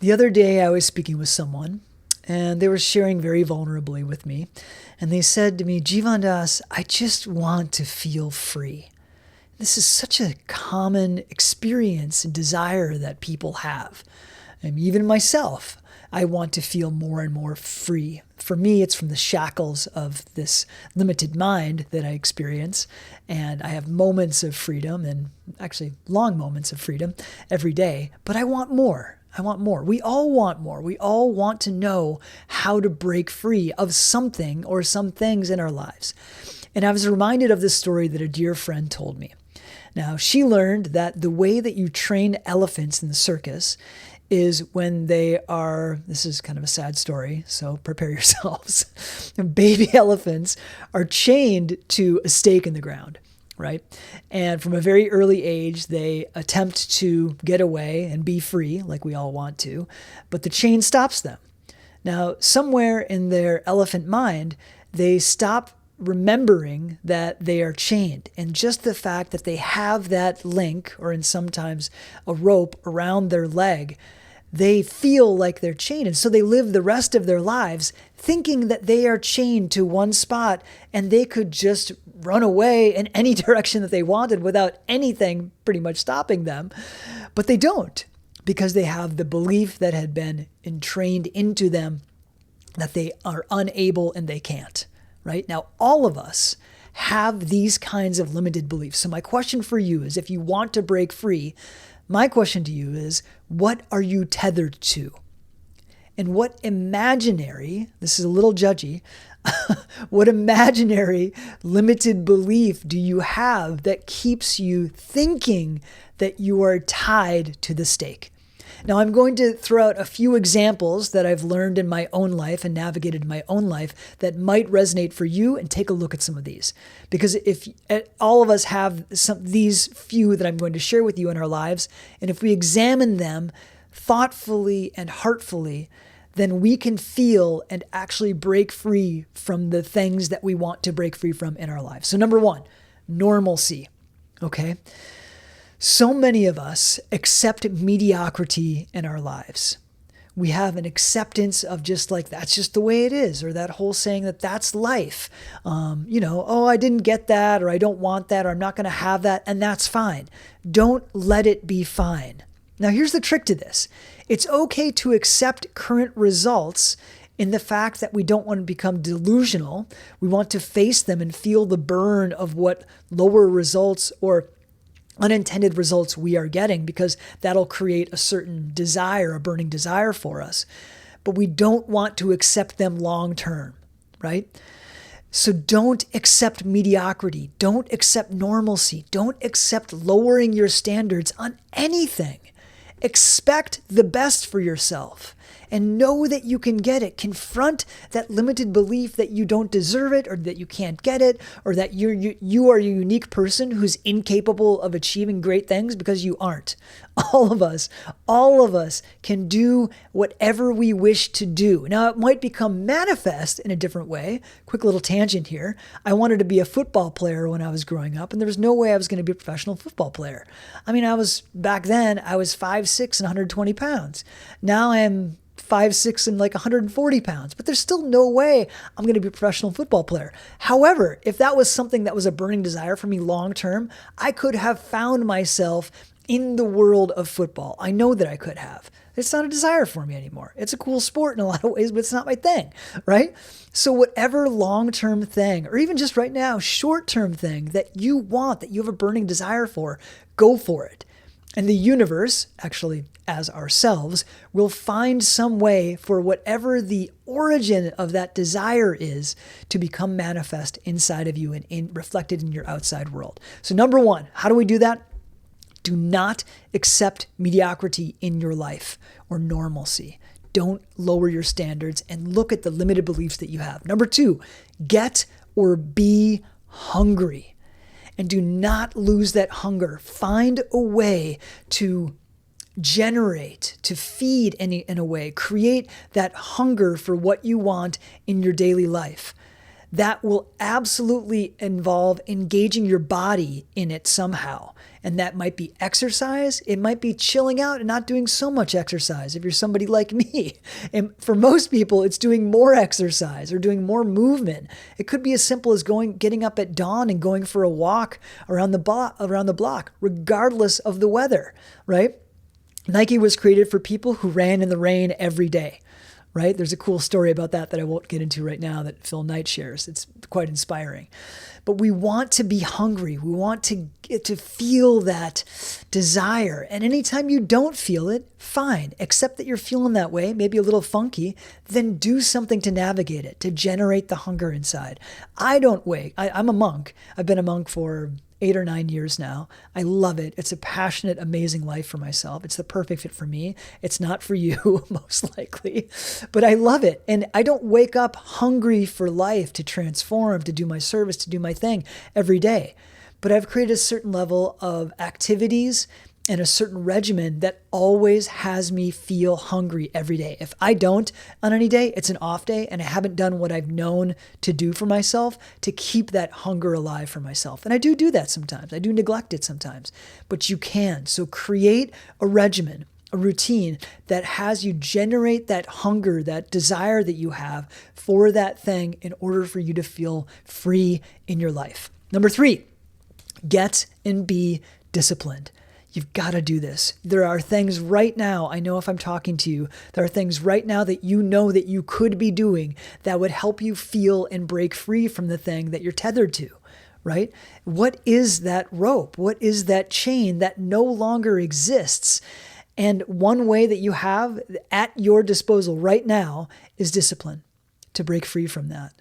The other day I was speaking with someone and they were sharing very vulnerably with me. And they said to me, Jivan Das, I just want to feel free. This is such a common experience and desire that people have. And even myself, I want to feel more and more free. For me, it's from the shackles of this limited mind that I experience. And I have moments of freedom, and actually long moments of freedom every day. But I want more. I want more. We all want more. We all want to know how to break free of something or some things in our lives. And I was reminded of this story that a dear friend told me. Now, she learned that the way that you train elephants in the circus is when they are, this is kind of a sad story, so prepare yourselves. Baby elephants are chained to a stake in the ground, right? And from a very early age, they attempt to get away and be free, like we all want to, but the chain stops them. Now, somewhere in their elephant mind, they stop remembering that they are chained. And just the fact that they have that link, or in sometimes a rope around their leg, they feel like they're chained. And so they live the rest of their lives thinking that they are chained to one spot and they could just run away in any direction that they wanted without anything pretty much stopping them. But they don't, because they have the belief that had been entrained into them that they are unable and they can't. Right? Now, all of us have these kinds of limited beliefs. So my question for you is, if you want to break free, my question to you is, what are you tethered to? And what imaginary, this is a little judgy, what imaginary limited belief do you have that keeps you thinking that you are tied to the stake? Now, I'm going to throw out a few examples that I've learned in my own life and navigated in my own life that might resonate for you, and take a look at some of these. Because if all of us have these few that I'm going to share with you in our lives, and if we examine them thoughtfully and heartfully, then we can feel and actually break free from the things that we want to break free from in our lives. So number one, normalcy, okay? So many of us accept mediocrity in our lives. We have an acceptance of just like, that's just the way it is, or that whole saying that that's life. Oh, I didn't get that, or I don't want that, or I'm not going to have that, and that's fine. Don't let it be fine. Now, here's the trick to this. It's okay to accept current results in the fact that we don't want to become delusional. We want to face them and feel the burn of what lower results or unintended results we are getting, because that'll create a certain desire, a burning desire for us. But we don't want to accept them long term, right? So don't accept mediocrity. Don't accept normalcy. Don't accept lowering your standards on anything. Expect the best for yourself and know that you can get it. Confront that limited belief that you don't deserve it, or that you can't get it, or that you are a unique person who's incapable of achieving great things, because you aren't. All of us can do whatever we wish to do. Now, it might become manifest in a different way. Quick little tangent here. I wanted to be a football player when I was growing up, and there was no way I was going to be a professional football player. I mean, back then, I was 5'6" and 120 pounds. Now I'm 5'6" and like 140 pounds, but there's still no way I'm going to be a professional football player. However, if that was something that was a burning desire for me long term, I could have found myself in the world of football. I know that I could have. It's not a desire for me anymore. It's a cool sport in a lot of ways, but it's not my thing, right? So whatever long-term thing, or even just right now, short-term thing that you want, that you have a burning desire for, go for it. And the universe, actually as ourselves, will find some way for whatever the origin of that desire is to become manifest inside of you and reflected in your outside world. So number one, how do we do that? Do not accept mediocrity in your life or normalcy. Don't lower your standards and look at the limited beliefs that you have. Number two, get or be hungry. And do not lose that hunger. Find a way to generate, to feed in a way, create that hunger for what you want in your daily life. that will absolutely involve engaging your body in it somehow. And that might be exercise. It might be chilling out and not doing so much exercise if you're somebody like me. And for most people, it's doing more exercise or doing more movement. It could be as simple as getting up at dawn and going for a walk around the block, regardless of the weather, right? Nike was created for people who ran in the rain every day. Right? There's a cool story about that I won't get into right now that Phil Knight shares. It's quite inspiring. But we want to be hungry. We want to get to feel that desire. And anytime you don't feel it, fine. Accept that you're feeling that way, maybe a little funky, then do something to navigate it, to generate the hunger inside. I'm a monk. I've been a monk for 8 or 9 years now. I love it. It's a passionate, amazing life for myself. It's the perfect fit for me. It's not for you, most likely, but I love it. And I don't wake up hungry for life to transform, to do my service, to do my thing every day. But I've created a certain level of activities and a certain regimen that always has me feel hungry every day. If I don't on any day, it's an off day, and I haven't done what I've known to do for myself to keep that hunger alive for myself. And I do that sometimes. I do neglect it sometimes, but you can. So create a regimen, a routine that has you generate that hunger, that desire that you have for that thing in order for you to feel free in your life. Number 3, get and be disciplined. You've got to do this. There are things right now, I know if I'm talking to you, there are things right now that you know that you could be doing that would help you feel and break free from the thing that you're tethered to, right? What is that rope? What is that chain that no longer exists? And one way that you have at your disposal right now is discipline to break free from that.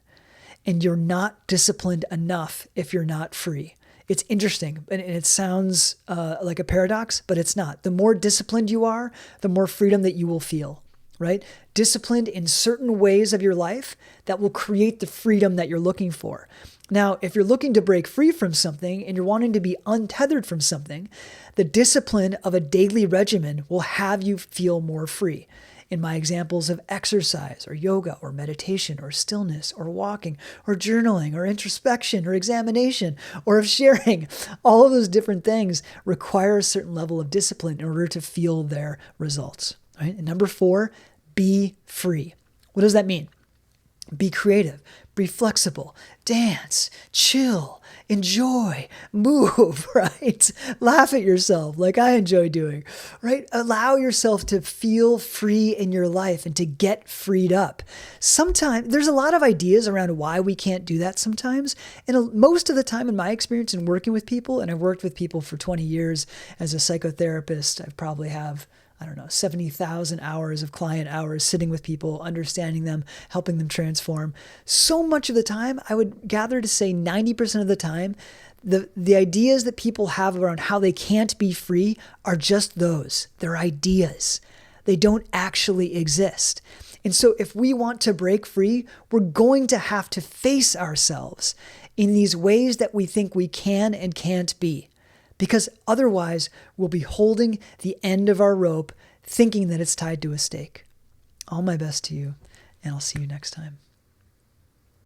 And you're not disciplined enough if you're not free. It's interesting, and it sounds like a paradox, but it's not. The more disciplined you are, the more freedom that you will feel, right? Disciplined in certain ways of your life that will create the freedom that you're looking for. Now, if you're looking to break free from something and you're wanting to be untethered from something, the discipline of a daily regimen will have you feel more free. In my examples of exercise or yoga or meditation or stillness or walking or journaling or introspection or examination or of sharing, all of those different things require a certain level of discipline in order to feel their results. Right? And number 4, be free. What does that mean? Be creative, be flexible, dance, chill, enjoy, move, right? Laugh at yourself like I enjoy doing, right? Allow yourself to feel free in your life and to get freed up. Sometimes there's a lot of ideas around why we can't do that sometimes. And most of the time in my experience in working with people, and I've worked with people for 20 years as a psychotherapist, I probably have 70,000 hours of client hours sitting with people, understanding them, helping them transform. So much of the time, I would gather to say 90% of the time, the ideas that people have around how they can't be free are just those. They're ideas. They don't actually exist. And so if we want to break free, we're going to have to face ourselves in these ways that we think we can and can't be. Because otherwise, we'll be holding the end of our rope, thinking that it's tied to a stake. All my best to you, and I'll see you next time.